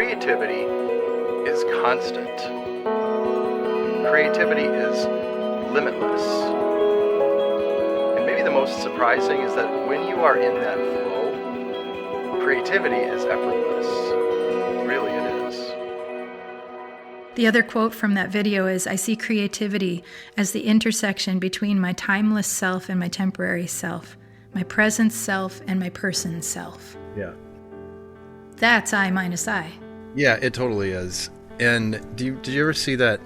creativity is constant. Creativity is limitless. And maybe the most surprising is that when you are in that flow, creativity is effortless. Really, it is. The other quote from that video is, "I see creativity as the intersection between my timeless self and my temporary self, my present self and my person self." Yeah. That's I minus I. Yeah, it totally is. And did you ever see that?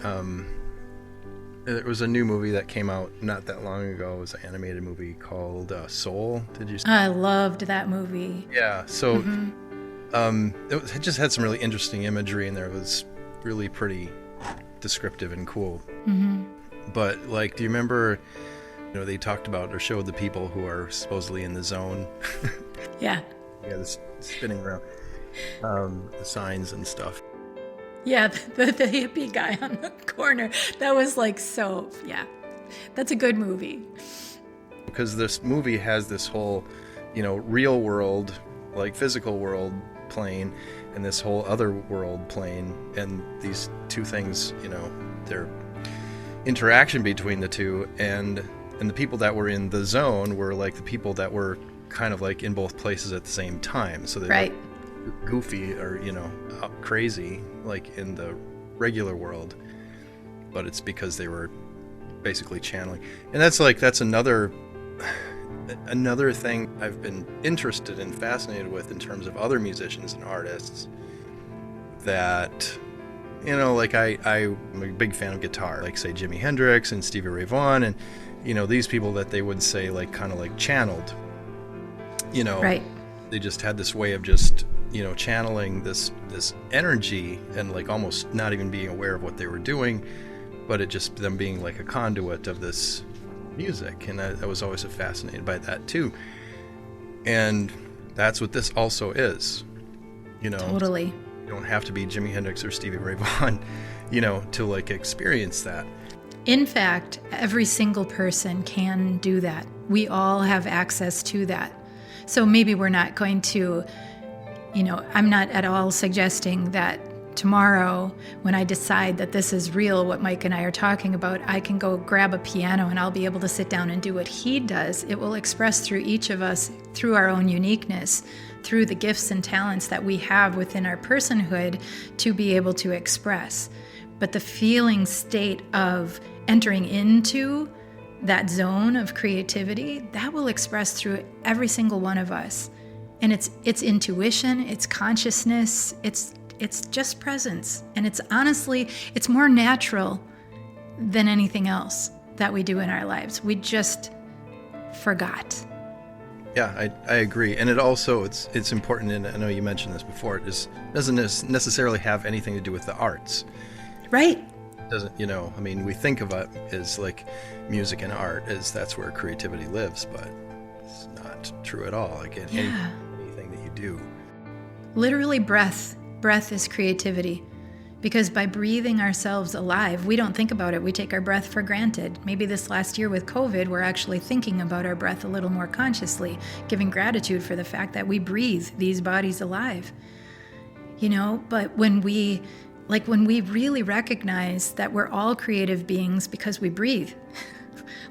It was a new movie that came out not that long ago. It was an animated movie called Soul. Did you see I loved that movie. Yeah, so it just had some really interesting imagery in there. It was really pretty descriptive and cool. But like, do you remember, they talked about or showed the people who are supposedly in the zone? Yeah. Yeah, this spinning around the signs and stuff. Yeah, the hippie guy on the corner. That was like so, yeah. That's a good movie. Because this movie has this whole, real world, like physical world plane, and this whole other world plane, and these two things, their interaction between the two, and the people that were in the zone were like the people that were kind of like in both places at the same time. So they right. were goofy or, crazy, like in the regular world, but it's because they were basically channeling. And that's another thing I've been interested and fascinated with in terms of other musicians and artists, that like I'm a big fan of guitar, like say Jimi Hendrix and Stevie Ray Vaughan, and these people that they would say like kind of like channeled, right. They just had this way of just channeling this energy and like almost not even being aware of what they were doing, but it just them being like a conduit of this music. And I was always fascinated by that too. And that's what this also is. Totally. You don't have to be Jimi Hendrix or Stevie Ray Vaughan, to like experience that. In fact, every single person can do that. We all have access to that. So maybe we're not going to, I'm not at all suggesting that tomorrow when I decide that this is real, what Mike and I are talking about, I can go grab a piano and I'll be able to sit down and do what he does. It will express through each of us, through our own uniqueness, through the gifts and talents that we have within our personhood to be able to express. But the feeling state of entering into that zone of creativity, that will express through every single one of us. And it's intuition, it's consciousness, it's just presence. And it's honestly, it's more natural than anything else that we do in our lives. We just forgot. Yeah, I agree. And it also, it's important, and I know you mentioned this before, it just doesn't necessarily have anything to do with the arts. Right. Doesn't, we think of it as like music and art, as that's where creativity lives, but it's not true at all. Like anything that you do. Literally breath is creativity, because by breathing ourselves alive, we don't think about it. We take our breath for granted. Maybe this last year with COVID, we're actually thinking about our breath a little more consciously, giving gratitude for the fact that we breathe these bodies alive. But when we really recognize that we're all creative beings because we breathe.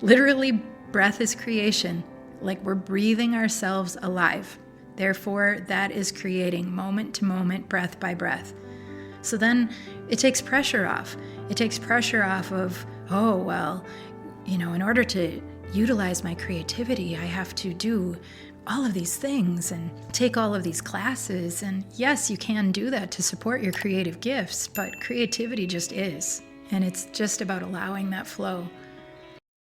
Literally, breath is creation. Like we're breathing ourselves alive. Therefore, that is creating moment to moment, breath by breath. So then it takes pressure off. It takes pressure off of, in order to utilize my creativity, I have to do all of these things and take all of these classes. And yes, you can do that to support your creative gifts, but creativity just is. And it's just about allowing that flow.